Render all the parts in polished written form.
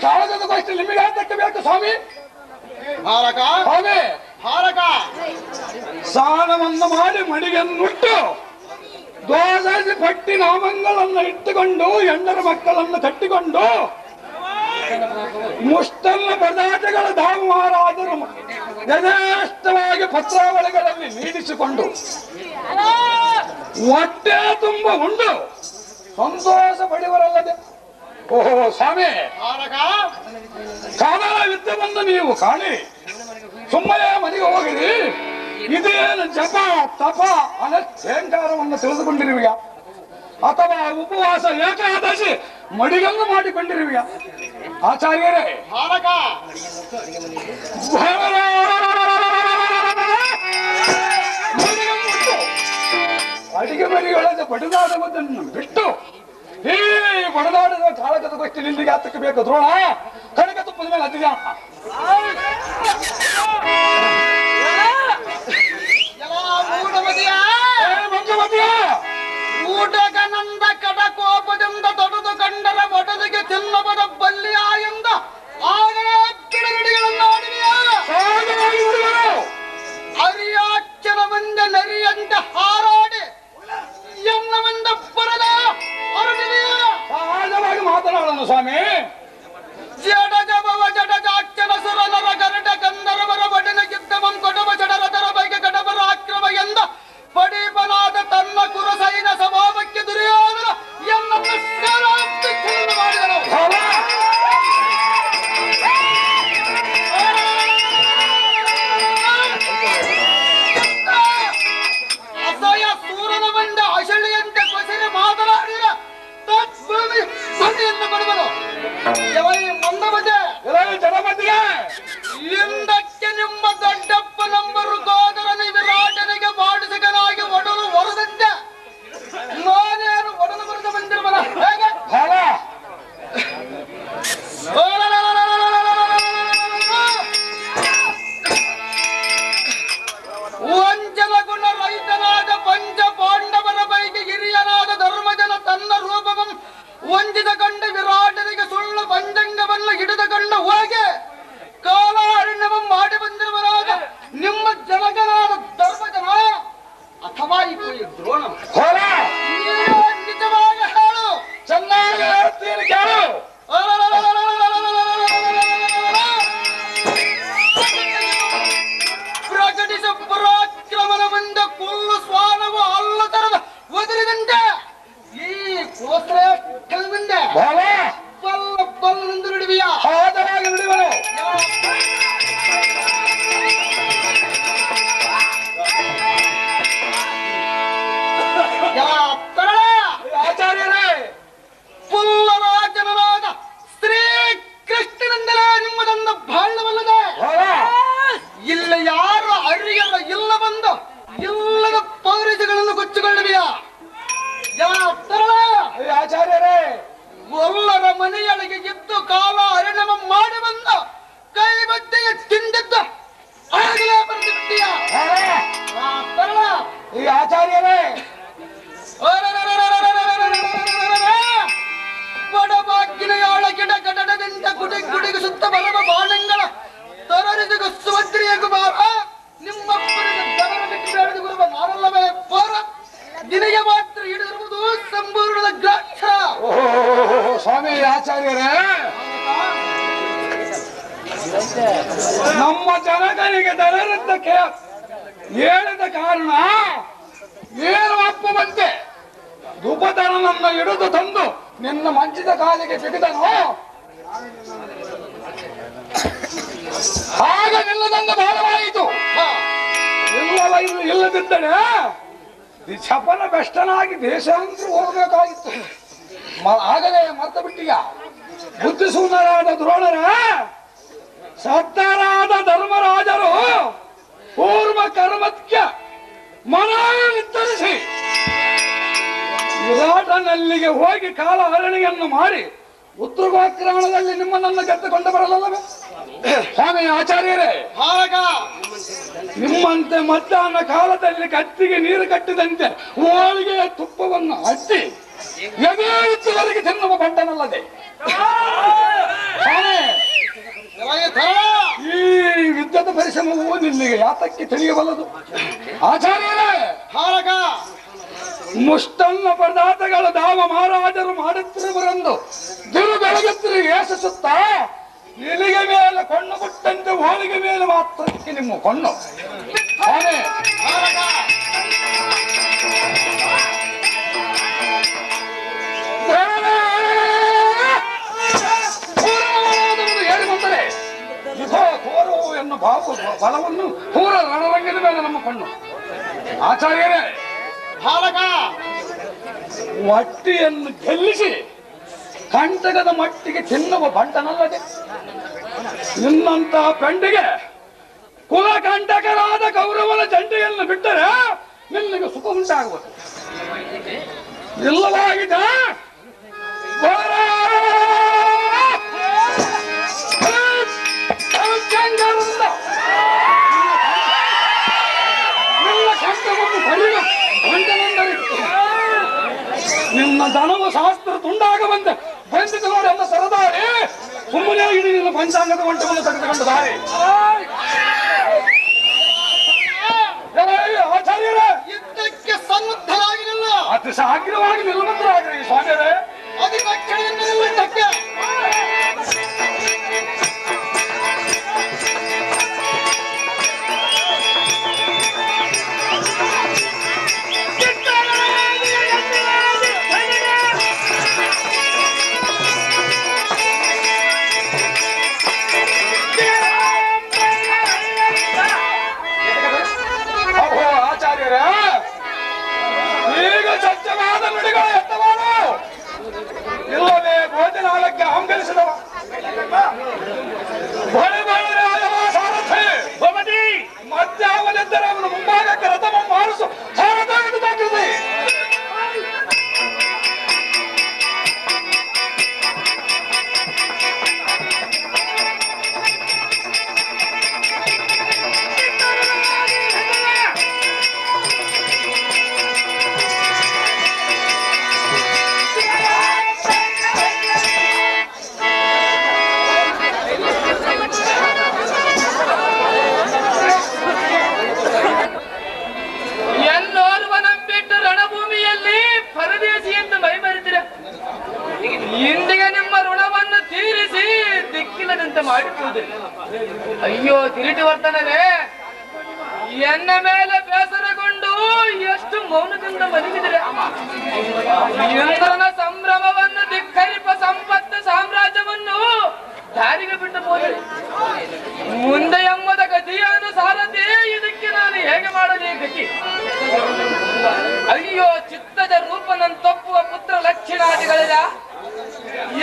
ಕಾಳಗದ ಗೋಷ್ಠಿ ನಿಮಗೆ ಯಾತಕ್ಕೆ ಬೇಕು ಸ್ವಾಮಿ? ಹಾರಕ ಸ್ವಾಮಿ ಹಾರಕ ಸ್ನಾನವನ್ನು ಮಾಡಿ ಮಡಿಗೆನ್ನುಟ್ಟು ದ್ವಾದಶಿ ಪಟ್ಟಿ ನಾಮಗಳನ್ನು ಇಟ್ಟುಕೊಂಡು ಹೆಣ್ಣರ ಮಕ್ಕಳನ್ನು ಕಟ್ಟಿಕೊಂಡು ಮುಷ್ಟನ್ನ ಪದಾರ್ಥಗಳ ಧಾಮ ಮಹಾರಾಜರು ಯಥೇಷ್ಟವಾಗಿ ಪತ್ರಾವಳಿಗಳಲ್ಲಿ ನೀಡಿಸಿಕೊಂಡು ಹೊಟ್ಟೆ ತುಂಬ ಉಂಡು ಸಂತೋಷ ಪಡೆಯವರಲ್ಲದೆ. ಓಹೋ ಸ್ವಾಮಿ, ಕಾಲ ವಿದ್ಯೆಯನ್ನು ನೀವು ಕಾಣಿ, ಸುಮ್ಮನೆ ಮನೆಗೆ ಹೋಗಿರಿ. ಇದೇನು ಜಪ ತಪ ಅನಕ್ಷೇಂಕಾರವನ್ನು ತಿಳಿದುಕೊಂಡಿರುವಿಯಾ ಅಥವಾ ಉಪವಾಸ ಏಕಾದಶಿ ಮಡಿಗನ್ನು ಮಾಡಿಕೊಂಡಿರುವಿಯಾ? ಆಚಾರ್ಯರೇ, ಅಡಿಗೆ ಮರಿಯೊಳಗೆ ಬಡಿದಾಡುವುದನ್ನು ಬಿಟ್ಟು ಈ ಬಡದಾಡುವ ಕಾಳಗದ ಗೋಷ್ಠಿ ನಿಲ್ಲಿಗೆ ಹತ್ತಕ್ಕೆ ಬೇಕು ದ್ರೋಣ. ಕನಕ ತುಪ್ಪದ ಮೇಲೆ ಹತ್ತಿದ್ಯಾ ಊಟಗನಂದ ಕಟಕೋಪದಿಂದ ತೊಡೆದು ಕಂಡರ ಒಡದಿಗೆ ತಿನ್ನಬದ ಬಲ್ಲಿಯ ಎಂದ ಅರಿಯಾಚನ ಮಂದ ನರಿಯಂತೆ ಹಾರಾಡಿ ಎನ್ನವೆಂದ ಬರದ ಸಹಜವಾಗಿ ಮಾತನಾಡೋಣ ಸ್ವಾಮಿ. ಜಡಜಬವ ಜಡಜಾಕ್ಷನ ಸುರನರ ಗರಟ ಗಂಧರ್ವರ ಒಡನ ಗಿದ್ದವಂ ಕೊಡವ ಜಡರದರ ಬೈಗೆ ಕಡವರ ಆಕ್ರಮ ಎಂದ ಪಡೀಪನಾದ ತನ್ನ ಕುರುಸೈನ ಸ್ವಭಾವಕ್ಕೆ ದುರ್ಯೋಧನ ಎನ್ನನ್ನು ಮಾಡಿದನು. ಅಸಹ್ಯ ಸೂರನ ಬಂದ ಅಶಳಿಯಂತೆ ಕೊಸರಿ ಮಾತನಾಡಿದ ತತ್ಭೂಮಿ ಮನೆಯನ್ನು ಕೊಡುವನು. ಹಿಂದಕ್ಕೆ ನಿಮ್ಮ ದೊಡ್ಡಪ್ಪ ನಂಬರು ಗೋದರನ ವಿರಾಟನಿಗೆ ಬಾಡಿಸಿಗನಾಗಿ ಒಡಲು ಹೊರದಂತೆ ನಾನೇನು ಒಡಲು ಬರೆದು ಬಂದಿರುವನ ಹೇಗೆ? ವಂಚನ ಗುಣ ರೈತನಾದ ಪಂಚ ಪಾಂಡವರ ಪೈಕಿ ಹಿರಿಯನಾದ ಧರ್ಮಜನ ತನ್ನ ರೂಪವಂ ವಂಚಿತಗೊಂಡ ವಿರಾಟನಿಗೆ ಸುಳ್ಳು ಪಂಚಂಗವನ್ನು ಹಿಡಿದುಕೊಂಡು ಹೋಗಿ ಕಾಲಾರಣ್ಯವ ಮಾಡಿ ಬಂದಿರುವನಾದ ನಿಮ್ಮ ಜನಗನಾದ ಧರ್ಮಜನ ಅಥವಾ ಈ ದ್ರೋಣ ನಿಜವಾಗಿ ಹೇಳು, ಚೆನ್ನಾಗಿ ಹೇಳ್ತೀನಿ ಕೇಳು. ಪ್ರಕಟಿಸ ಪರಾಕ್ರಮನ ಮುಂದೆ ಕುಲ್ಲು ಸ್ವಾನವು ಅಲ್ಲ ತರದ ಒದರಿದಂತೆ ಈ ಕೋಸ್ತ್ರ ಮುಂದೆ ಬಲ್ಲ ಬಲ್ಲನೆಂದು ನುಡಿವಿಯ ಹಾದರಾಗಿ ನುಡಿವನು. ಆಚಾರ್ಯರೇ, ಪುಲ್ಲರಾಜನಾದ ಶ್ರೀ ಕೃಷ್ಣನಿಂದಲೇ ನಿಮ್ಮದನ್ನು ಬಾಳ್ಯವಲ್ಲದೆ ಇಲ್ಲ ಯಾರು ಅರಿಯಲ್ಲ ಇಲ್ಲ ಬಂದು ಇಲ್ಲದ ಪೌರಜಗಳನ್ನು ಕೊಚ್ಚಿಕೊಳ್ಳುವಿಯಾ? ಆಚಾರ್ಯರೇ, ಒಲ್ಲರ ಮನೆಯೊಳಗೆ ಇದ್ದು ಕಾಲ ಅರಿಣವ ಮಾಡಿ ಬಂದು ಕೈ ಬದ್ದೆಯ ತಿಂದಿದ್ದು ಆಗಲೇ ಬರೆದು ಬಿಟ್ಟಿಯ ಈ ಆಚಾರ್ಯರೇ, ಬಡಬಾಗಿನೆಯಾಳ ಗಿಡ ಗಡದಿಂದ ಗುಡಿಗೆ ಸುತ್ತ ಬರುವ ಬಾಣಂಗಳ ತೊರರಿಸಿಗ ಸುಭದ್ರಿಯ ಕುಮಾರ ನಿಮ್ಮಪ್ಪನಿಗೆ ದವರ ಬಿಟ್ಟು ಬೇಡದು ಗುರುವ ನಾನಲ್ಲವೇ ಪೋರ ನಿನಗೆ ಮಾತ್ರ ಹಿಡಿದಿರುವುದು ಸಂಪೂರ್ಣದ ಗ್ರಾಕ್ಷ. ಸ್ವಾಮಿ ಆಚಾರ್ಯರೇ, ನಮ್ಮ ಜನಗಳಿಗೆ ದರರದ್ದಕ್ಕೆ ಹೇಳಿದ ಕಾರಣ ಏನು ಅಪ್ಪವಂತೆ ದುಪತನನ್ನು ಹಿಡಿದು ತಂದು ನಿನ್ನ ಮಂಚಿದ ಕಾಲಿಗೆ ಸಿಗಿದನು. ಆಗ ನಿಲ್ಲದಂಗ ಭಾರವಾಯಿತು. ಇಲ್ಲದಿದ್ದರೆ ಶಪನ ಬೆಷ್ಟನಾಗಿ ದೇಶಾಂತರ ಹೋಗಬೇಕಾಗಿತ್ತು. ಆಗಲೇ ಮರ್ತ ಬಿಟ್ಟಿಗ ಬುದ್ಧಿಸೂನರಾದ ದ್ರೋಣರ ಸತ್ತರಾದ ಧರ್ಮರಾಜರು ಪೂರ್ವ ಕರ್ಮಕ್ಕೆ ಮನ ನಿರ್ಧರಿಸಿ ವಿರಾಟನಲ್ಲಿಗೆ ಹೋಗಿ ಕಾಲ ಹರಣಿಯನ್ನು ಮಾಡಿ ಉತ್ತರಗೋಕ್ರಾಣದಲ್ಲಿ ನಿಮ್ಮನ್ನು ಗೆದ್ದುಕೊಂಡು ಬರಲಲ್ಲವೇ? ಸ್ವಾಮಿ ಆಚಾರ್ಯರೇ, ನಿಮ್ಮಂತೆ ಮಧ್ಯಾಹ್ನ ಕಾಲದಲ್ಲಿ ಕತ್ತಿಗೆ ನೀರು ಕಟ್ಟಿದಂತೆ ಹೋಳಿಗೆಯ ತುಪ್ಪವನ್ನು ಹಚ್ಚಿ ಎದೆವರೆಗೆ ತಿನ್ನುವ ಬಂಡನಲ್ಲದೆ ಈ ಯುದ್ಧದ ಪರಿಶ್ರಮವು ನಿನ್ನಿಗೆ ಯಾತಕ್ಕೆ ತಿಳಿಯಬಲ್ಲದು? ಆಚಾರ್ಯರೇ, ಮುಷ್ಟನ್ನ ಪದಾರ್ಥಗಳ ದಾವ ಮಹಾರಾಜರು ಮಾಡುತ್ತಿರುವರೆಂದು ದಿರು ಬೆಳಗುತ್ತಿರು ಯೇಸುತ್ತಾ ಇಲಿಗೆ ಮೇಲೆ ಕೊಂಡು ಬಿಟ್ಟಂತೆ ಹೋಳಿಗೆ ಮೇಲೆ ಮಾತ್ರಕ್ಕೆ ನಿಮ್ಮ ಕೊಂಡು ಹೇಳಿ ಬಂದರೆ ಇಧೋ ಕೋರು ಎನ್ನು ಬಾಬು ಬಲವನ್ನು ಪೂರ ರಣರಂಗದ ಮೇಲೆ ನಮ್ಮ ಕೊಂಡು. ಆಚಾರ್ಯರೇ, ಮಟ್ಟಿಯನ್ನು ಗೆಲ್ಲಿಸಿ ಕಂಟಕದ ಮಟ್ಟಿಗೆ ತಿನ್ನುವ ಬಂಟನಲ್ಲದೆ ನಿನ್ನಂತಹ ಪೆಂಡಿಗೆ ಕುಲ ಕಂಟಕರಾದ ಕೌರವನ ಜಂಟೆಯನ್ನು ಬಿಟ್ಟರೆ ನಿನ್ನಿಗೆ ಸುಖ ಉಂಟಾಗುವುದು. ಇಲ್ಲವಾಗಿದೆ ನಿನ್ನ ಕಂಠವನ್ನು ಪಡೆಯುವ ಬಂಟನೆಂದರಿತು. ನಿನ್ನ ಧನವ ಶಾಸ್ತ್ರ ತುಂಡಾಗ ಬಂದಿತು ನೋಡಿ ಅಂತ ಸರದಾರಿ ಸುಮ್ಮನೆ ಇಡೀ ನಿನ್ನ ಪಂಚಾಂಗದ ಗಂಟವನ್ನು ತೆಗೆದುಕೊಂಡು ದಾರಿ. ಆಚಾರ್ಯರೇ, ಯುದ್ಧಕ್ಕೆ ಸನ್ನದ್ಧರಾಗಿರಲ್ಲ, ಅತಿ ಸಾಗ್ರವಾಗಿ ನಿಲ್ಲುವಂತರಾಗ್ರಿ ಸ್ವಾಮಿಯರೇ. ಅಧಿಪಕ್ಷಣೆಯನ್ನು ನಿಲ್ಲುವುದಕ್ಕೆ ಈಗ ಸ್ವಚ್ಛವಾದ ನುಡಿಗಳು ಎತ್ತವಾರು ಇಲ್ಲವೇ ಭೋಜನಾಲಕ್ಕೆ ಆಂಗಲಿಸಿದವ ಸಾರಥಿ ಮಧ್ಯಾಹ್ನದೆಂದರೆ ಅವನು ಮುಂಭಾಗಕ್ಕೆ ರಥಮ ಮಾರಿಸು ಸಾರಥ ಹಿಡಿದಾಗಿದೆ. ಇಂದಿಗೆ ನಿಮ್ಮ ಋಣವನ್ನು ತೀರಿಸಿ ದಿಕ್ಕಿಲ್ಲದಂತೆ ಮಾಡಿರುವುದು. ಅಯ್ಯೋ ತಿರುಟಿ ವರ್ತನವೇ, ಎನ್ನ ಮೇಲೆ ಬೇಸರಗೊಂಡು ಎಷ್ಟು ಮೌನದಿಂದ ಮಲಗಿದರೆ. ಇಂದ್ರನ ಸಂಭ್ರಮವನ್ನು ಧಿಕ್ಕರಿಪ ಸಂಪತ್ತು ಸಾಮ್ರಾಜ್ಯವನ್ನು ದಾರಿಗೆ ಬಿಟ್ಟು ಹೋದರೆ ಮುಂದೆ ಎಂಬುದ ಗತಿಯನ್ನು ಸಾರದೆ ಇದಕ್ಕೆ ನಾನು ಹೇಗೆ ಮಾಡಲಿ ಗತಿ. ಅಯ್ಯೋ ಚಿತ್ತದ ರೂಪನನ್ನು ತಪ್ಪುವ ಪುತ್ರ ಲಕ್ಷಣಾದಿಗಳಿಲ್ಲ.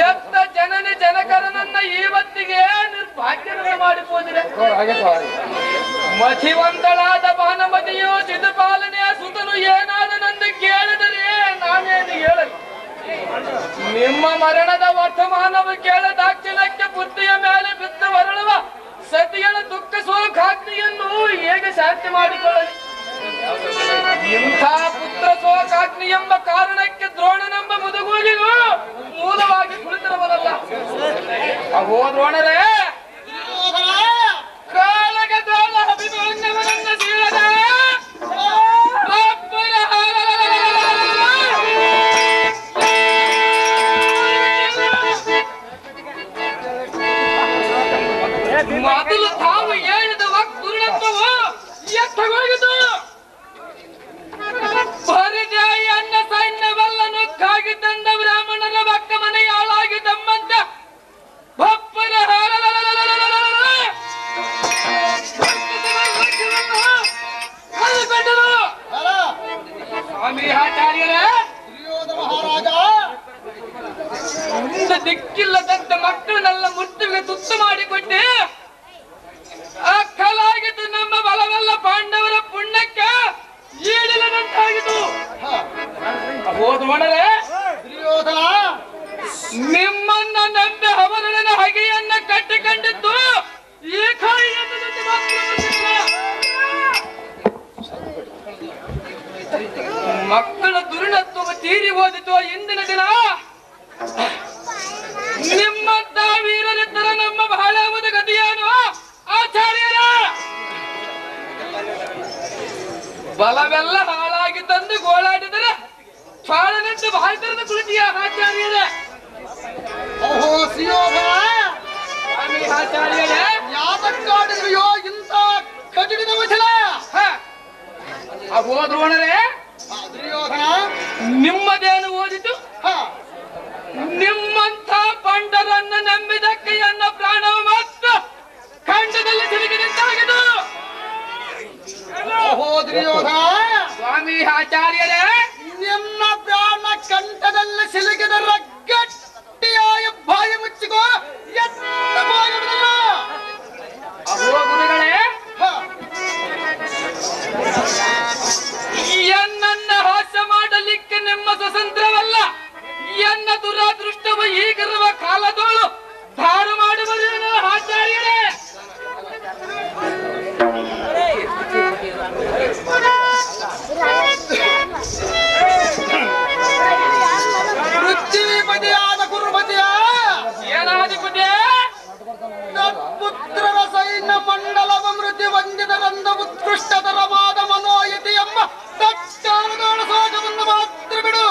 ಎತ್ತ ಜನನಿ ಜನಕರನನ್ನ ಇವತ್ತಿಗೆ ನಿರ್ಭಾಗ್ಯರನ್ನು ಮಾಡಿపోದಿರೆ. ಮತಿವಂತಳಾದ ಭಾನುಮತಿಯು ಚಿದುಪಾಲನೆಯ ಸುತನು ಏನಾದನೆಂದು ಕೇಳಿದರೆ ನಾನೇನು ಹೇಳಲಿ? ನಿಮ್ಮ ಮರಣದ ವರ್ತಮಾನವು ಕೇಳ ದಾಕ್ಷಿಣ್ಯಕ್ಕೆ ಬುದ್ಧಿಯ ಮೇಲೆ ಬಿದ್ದು ಹೊರಳುವ ಸತಿಯಳ ದುಃಖ ಸೋಕಾಗ್ನಿಯನ್ನು ಹೇಗೆ ಶಾಂತಿ ಮಾಡಿಕೊಳ್ಳಲಿ? ಇಂಥ ಪುತ್ರ ಸೋಕಾಗ್ನಿ ಎಂಬ ಕಾರಣಕ್ಕೆ ದ್ರೋಣನೆಂಬ ಮುದುಗೂಗಿಗೂ ಮೂಲವಾಗಿ ಕುಳಿತಿರಬಲ್ಲ. ಅಹೋ ದ್ರೋಣರೇ, ಕಾಲಗೆ ದ್ರೋಣ ಅಭಿಮಾನ್ಯವನನ್ನ ಸೀಳದ ಮೊದಲು ತಾವು ಹೇಳಿದ ದುರ್ಣತ್ವವು ಎತ್ತಗೋಗಿತು. ಪರಿಜಾಯಿ ಅನ್ನ ಸೈನ್ಯವೆಲ್ಲ ನುಗ್ಗಾಗಿ ತಂದ ಬ್ರಾಹ್ಮಣರ ಭಕ್ತ ಮನೆಗೆ ಹಾಳಾಗಿ ತಮ್ಮಂತ ಭಪ್ಪರ ಸ್ವಾಮಿ ಆಚಾರ್ಯರೇ, ದಿಕ್ಕಿಲ್ಲದಂತ ಮಕ್ಕಳನ್ನೆಲ್ಲ ಮುಟ್ಟಿಗೆ ತುತ್ತು ಮಾಡಿಕೊಟ್ಟೆ ಅಕ್ಕಲಾಗಿದ್ದು ನಮ್ಮ ಬಲವೆಲ್ಲ ಪಾಂಡವರ ಪುಣ್ಯಕ್ಕೆ ಈಡಿಲದಂತಾಗಿದ್ದು. ಹೋದವಣರೇ, ನಿಮ್ಮನ್ನ ನಂಬಿ ಅವರೊಡನೆ ಹಗೆಯನ್ನ ಕಟ್ಟಿಕೊಂಡಿದ್ದು ಈ ಕಾಯಿಯನ್ನು ಮಕ್ಕಳ ದುರ್ಣತ್ವ ತೀರಿ ಹೋದಿತು. ಇಂದಿನ ದಿನ ನಿಮ್ಮಂತ ವೀರರಿದ್ದ ಬದಿಯ ಆಚಾರ್ಯರೇ. ಓಹೋ ಸುಯೋಧನ, ಸ್ವಾಮಿ ಆಚಾರ್ಯರೇ, ಯಾತಕ್ಕಾಡಿದೆಯೋ ಇಂಥ ಕಠಿಣ ವಚನ? ಅಗೋ ದ್ರೋಣರೇ, ದುರ್ಯೋಧನ, ನಿಮ್ಮದೇನು ಓದಿತು? ನಿಮ್ಮಂಥ ಪಂಡರನ್ನು ನಂಬಿದಕ್ಕೆ ನನ್ನ ಪ್ರಾಣವು ಮತ್ತು ಖಂಡದಲ್ಲಿ ಸಿಲುಕಿ ನಿಂತಾಗಿದ್ದು. ಓಹೋ ದುರ್ಯೋಧನ, ಸ್ವಾಮಿ ಆಚಾರ್ಯರೇ, ನಿಮ್ಮ ಪ್ರಾಣ ಕಂಠದಲ್ಲಿ ಸಿಲುಕಿದ ಗಟ್ಟಿಯಾಯ ಬಾಯಿ ಮುಚ್ಚಿಕೋ, ಎತ್ತ ಬಾಯುವುದಿಲ್ಲ. ಅಗೋ ಗುರುಗಳೇ, ಎನ್ನನ್ನ ಹಾಸ್ಯ ಮಾಡಲಿಕ್ಕೆ ನಿಮ್ಮ ಸ್ವತಂತ್ರವಲ್ಲ. ಎನ್ನ ದುರಾದೃಷ್ಟವು ಈಗಿರುವ ಕಾಲದೋಳು ಧಾರು ಮಾಡುವುದೇನು ಆಚಾರ್ಯರೇ? ಪೃಥ್ವಿಪತಿಯಾದ ಗುರುಪತಿಯ ಏನಾಧಿಪತಿ? ಪುತ್ರರ ಸೈನ್ಯ ಮಂಡಲವ ಮೃತ್ಯು ವಂದಿತರಂದ ಉತ್ಕೃಷ್ಟತರವಾದ ಮನೋಯತಿ ಎಂಬ ತಕ್ಷಣದ ಸಾಗವನ್ನು ಮಾತ್ರ ಬಿಡು.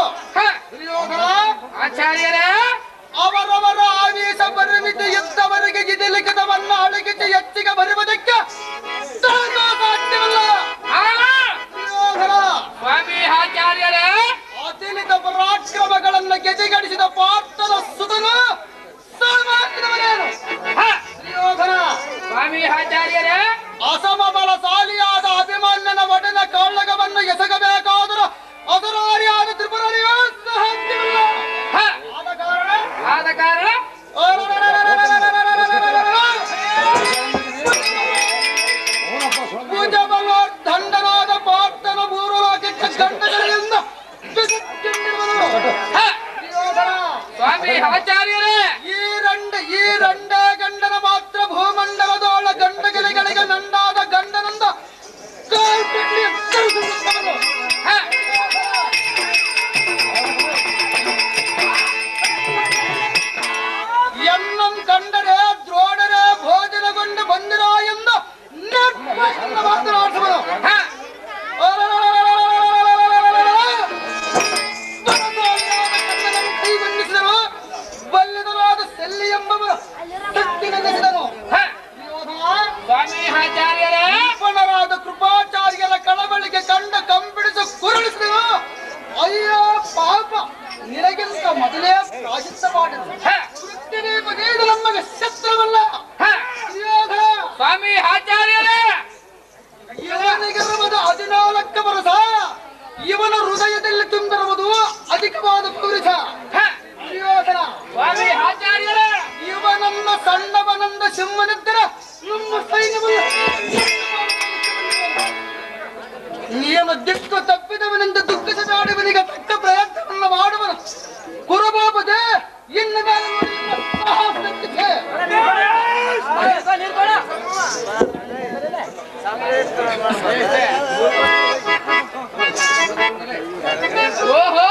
ದುರ್ಯೋಧನ, ಆಚಾರ್ಯರೇ, ಅವರವರ ಆವೇಶ ಪರಿಮಿತಿ ಇದ್ದವರಿಗೆ ಗಿದಿಲಿಖಿತವನ್ನ ಅಳಗಿಸಿ ಹೆಚ್ಚಿಗೆ ಬರುವುದಕ್ಕೆ ಸಾಧ್ಯವಿಲ್ಲ. ದುರ್ಯೋಧನ, ಸ್ವಾಮಿ ಆಚಾರ್ಯರೇ, ಅತಿಲಿತ ಪರಾಕ್ರಮಗಳನ್ನು ಗೆದಿಗಡಿಸಿದ ಪಾರ್ಥನ ಸುತನು ಸಾಮಾನ್ಯದವನೇನು? ದುರ್ಯೋಧನ, ಸ್ವಾಮಿ ಆಚಾರ್ಯರೇ, ಅಸಮಬಲಶಾಲಿಯಾದ ಅಭಿಮನ್ಯನ ಒಡನ ಕಾಳಗವನ್ನು ಎಸಗಬೇಕಾದರೂ ಅದರಾರಿಯಾದ ತ್ರಿಪುರನಿಗೂ ಸಾಧ್ಯವಿಲ್ಲ. ಆದ ಕಾರಣ ದಂಡನಾದ ಪಾರ್ಥನ ಮೂರು ಲೋಕಕ್ಕೆ ದಂಡಗಳಿಂದ ಸ್ವಾಮಿ ಆಚಾರ್ಯರೇ, ಈ ರಂಡೇ ಗಂಡನ ಮಾತ್ರ ಭೂಮಂಡಲದೋಳ ಗಂಡಗಿಲಿಗಳಿಗೆ ನಂಡಾದ ಗಂಡನಂದ ಕಾಲ್ಪೆಟ್ಟಿ ಎತ್ತರಿಸುತ್ತಿದ್ದವನು. ಎನ್ನಂ ಕಂಡರೆ ದ್ರೋಣರೇ ಭೋಜನಗೊಂಡು ಬಂದಿರೋ ಎಂದು ಮಾತನಾಡಿಸುವನು. ಕೈಗೊಂಡಿಸಿದನು ಬಲ್ಲಿದನಾದ ಸೆಲ್ಲಿ ಎಂಬವರು ತಟ್ಟಿನಲ್ಲಿಸಿದನು. ಸ್ವಾಮಿ ಆಚಾರ್ಯರೇ, ಅಪ್ಪಣರಾದ ಕೃಪಾಚಾರ್ಯರ ಕಳವಳಿಗೆ ಕಂಡ ಕಂಬಿಡಿಸಿ ಕುರುಳಿಸಿದನು. ಅಯ್ಯೋ ಪಾಪ, ನಿನಗಿಂತ ಮೊದಲೇ ಪ್ರಾಶಸ್ತ್ಯ ಮಾಡಿದನು. ಇದು ನಮಗೆ ಶಸ್ತ್ರವಲ್ಲ. ಸ್ವಾಮಿ ಆಚಾರ್ಯರೇ, ಇವನಿಗಿರುವುದು 14 ವರ್ಷ. ಇವನ ಹೃದಯದಲ್ಲಿ ತುಂಬಿರುವುದು ಅಧಿಕವಾದ ಪೌರುಷ. ಸ್ವಾಮಿ ಆಚಾರ್ಯರೇ, ಇವನನ್ನ ಸಣ್ಣವನಂದ ಸಿಂಹನಿದ್ದರೆ ನಮ್ಮ ಸೈನ್ಯವನ್ನು ನೀನು ದಿಕ್ಕು ತಪ್ಪಿದವನಿಂದ ದುಃಖಿಸಬೇಡವನಿಗೆ ತಕ್ಕ ಪ್ರಯತ್ನವನ್ನು ಮಾಡುವನು. ಕುರುಬಾಪದೆ ಇನ್ನು ಮೇಲೆ ಸಾಹಸಕ್ಕೆ ಓಹೋ